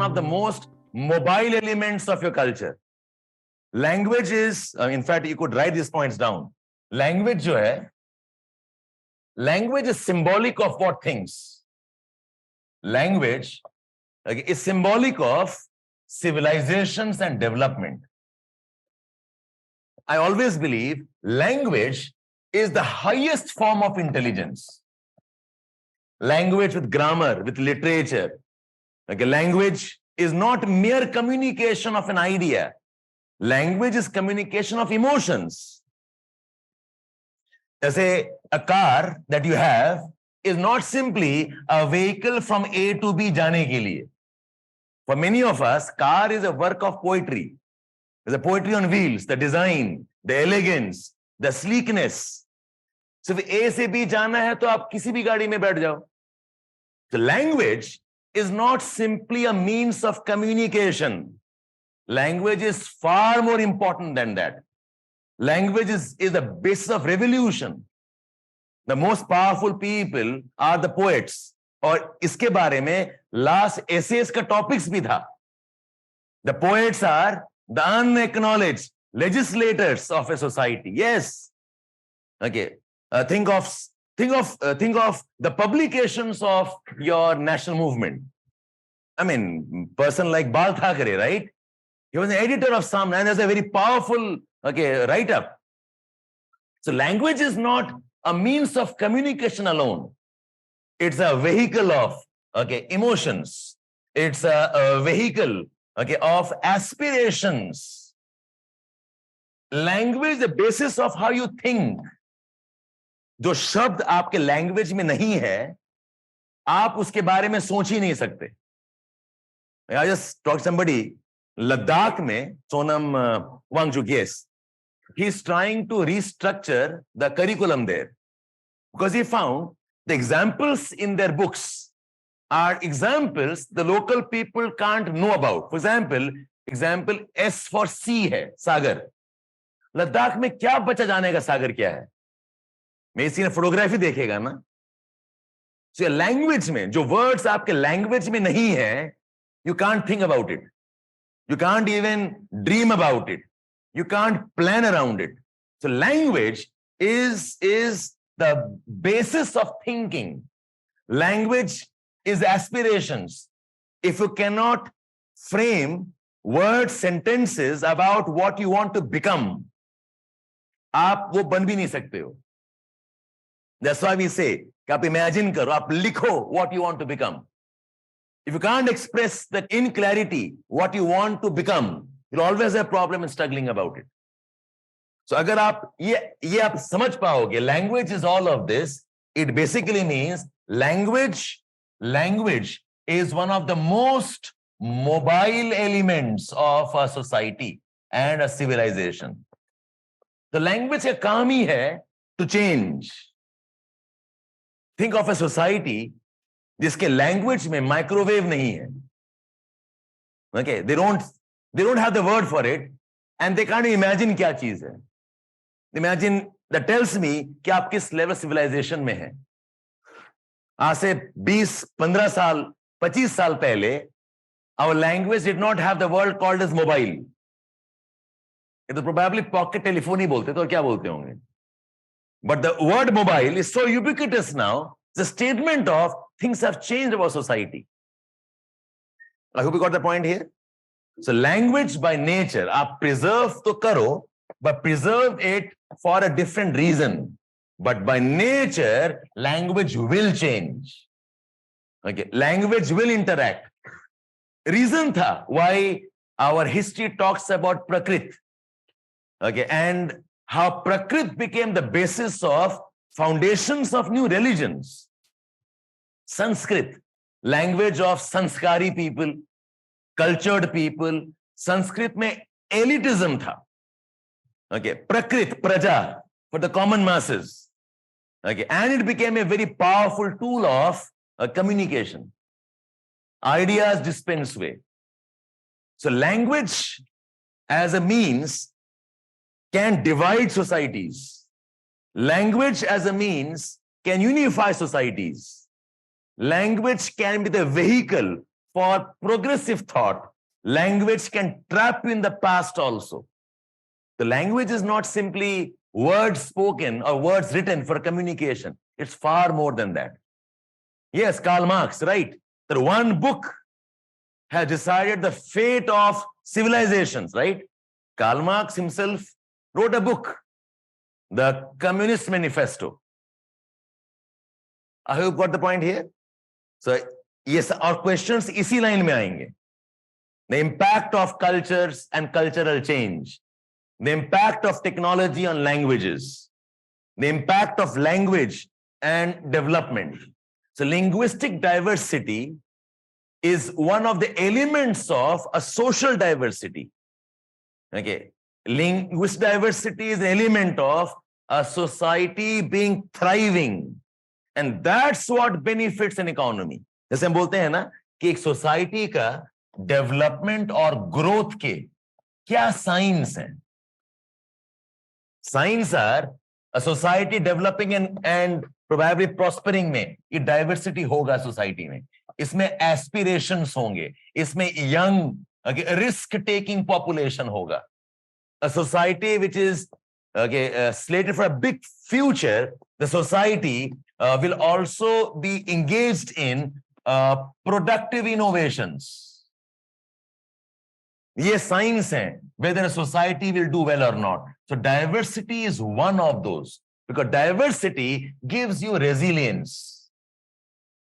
of the most mobile elements of your culture. Language is, in fact, you could write these points down. Language jo hai, language is symbolic of what things? Language is symbolic of civilizations and development. I always believe language is the highest form of intelligence. Language with grammar, with literature. Language is not mere communication of an idea. Language is communication of emotions. Say a car that you have is not simply a vehicle from A to B jaane ke liye. For many of us, car is a work of poetry. There's a poetry on wheels, the design, the elegance, the sleekness. So if A se B jana hai, to aap kisi bhi gaadi mein baith jao. So language is not simply a means of communication. Language is far more important than that. Language is the basis of revolution. The most powerful people are the poets. और इसके बारे में last essays का topics भी था. The poets are the unacknowledged legislators of a society. Yes. Okay. Think of the publications of your national movement. I mean, person like Bal Thackeray, right? He was an editor of some, and there's a very powerful write-up. So language is not a means of communication alone. It's a vehicle of emotions. It's a vehicle of aspirations. Language is the basis of how you think. जो शब्द आपके language में नहीं है, आप उसके बारे में सोच ही नहीं सकते. I just talked to somebody, Ladakh में, Sonam Wangchuk, yes. He's trying to restructure the curriculum there because he found the examples in their books are examples the local people can't know about. For example, S for sea है, सागर. लद्दाख में क्या बचा जाने का सागर क्या है? मैं इसी ने फोटोग्राफी देखेगा ना. So लैंग्वेज में जो वर्ड्स आपके लैंग्वेज में नहीं है, you can't think about it. You can't even dream about it. You can't plan around it. So language is the basis of thinking. Language is aspirations. If you cannot frame words, sentences about what you want to become, आप वो बन भी नहीं सकते हो. That's why we say, कि आप imagine करो, आप लिखो what you want to become. If you can't express that in clarity what you want to become, you'll always have a problem in struggling about it. So अगर आप ये आप समझ पाओगे, language is all of this. It basically means language is one of the most mobile elements of a society and a civilization. The language का काम ही है to change. Think of a society जिसके language में microwave नहीं है. Okay, they don't have the word for it and they can't imagine क्या चीज है. Imagine that tells me कि आप किस level civilization में हैं. आज से 20, 15 साल, 25 साल पहले our language did not have the word called as mobile. ये तो probably pocket telephone ही बोलते थे और क्या बोलते होंगे. But the word mobile is so ubiquitous now. It's a statement of things have changed about society. I hope you got the point here. So language by nature, आप preserve तो करो, but preserve it for a different reason. But by nature, language will change. Okay, language will interact. Reason tha why our history talks about Prakrit. Okay, and how Prakrit became the basis of foundations of new religions. Sanskrit, language of sanskari people, cultured people. Sanskrit mein elitism tha. Okay, Prakrit, Praja, for the common masses. Okay, and it became a very powerful tool of communication. Ideas dispense way. So language as a means can divide societies. Language as a means can unify societies. Language can be the vehicle for progressive thought, language can trap you in the past also. The language is not simply words spoken or words written for communication. It's far more than that. Yes, Karl Marx, right? That one book has decided the fate of civilizations, right? Karl Marx himself wrote a book, the Communist Manifesto. I hope you got the point here. So, yes, our questions isi line mein aayenge. The impact of cultures and cultural change. The impact of technology on languages. The impact of language and development. So, linguistic diversity is one of the elements of a social diversity. Okay. Linguistic diversity is an element of a society being thriving. And that's what benefits an economy. जैसे हम बोलते हैं ना कि एक society का development और growth के क्या साइंस हैं? Signs are a society developing and probably prospering में ये डाइवर्सिटी होगा सोसाइटी में. इसमें एस्पिरेशंस होंगे, इसमें यंग रिस्क टेकिंग पॉपुलेशन होगा. A society which is slated for a big future, the society will also be engaged in productive innovations. ये signs हैं whether a society will do well or not. So diversity is one of those, because diversity gives you resilience.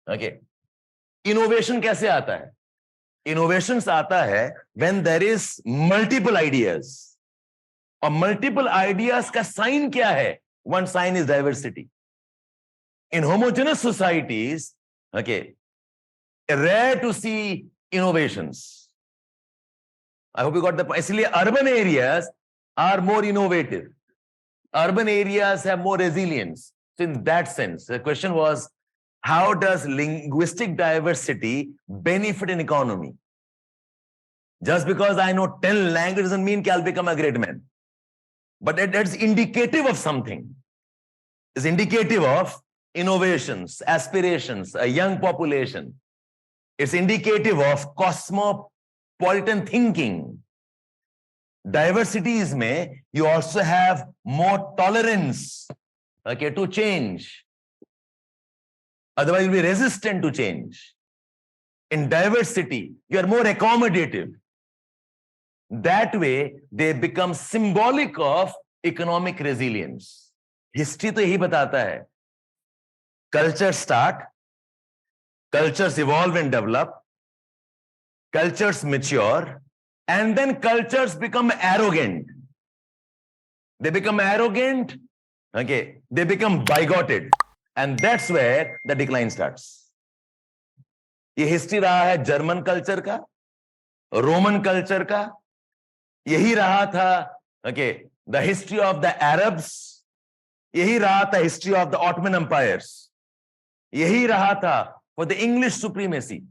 Okay. Innovation कैसे आता है? Innovations आता है when there is multiple ideas. और multiple ideas का sign क्या है? One sign is diversity. In homogeneous societies, okay, rare to see innovations. I hope you got the point. इसलिए urban areas are more innovative. Urban areas have more resilience. So in that sense, the question was, how does linguistic diversity benefit an economy? Just because I know 10 languages doesn't mean I'll become a great man. But that's indicative of something. It's indicative of innovations, aspirations, a young population. It's indicative of cosmopolitan thinking. Diversities may, you also have more tolerance, okay, to change. Otherwise, you'll be resistant to change. In diversity, you are more accommodative. That way, they become symbolic of economic resilience. History तो यही बताता है. Cultures start, cultures evolve and develop, cultures mature, and then cultures become arrogant. They become arrogant, okay, they become bigoted, and that's where the decline starts. ये history रहा है German culture का, Roman culture का, यही रहा था, okay, the history of the Arabs, यही रहा था history of the Ottoman empires, यही रहा था for the English supremacy.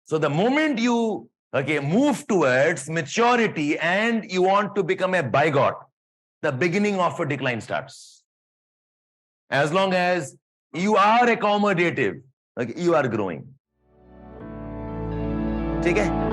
So the moment you, okay, move towards maturity and you want to become a bigot, the beginning of a decline starts. As long as you are accommodative, okay, you are growing. ठीक है?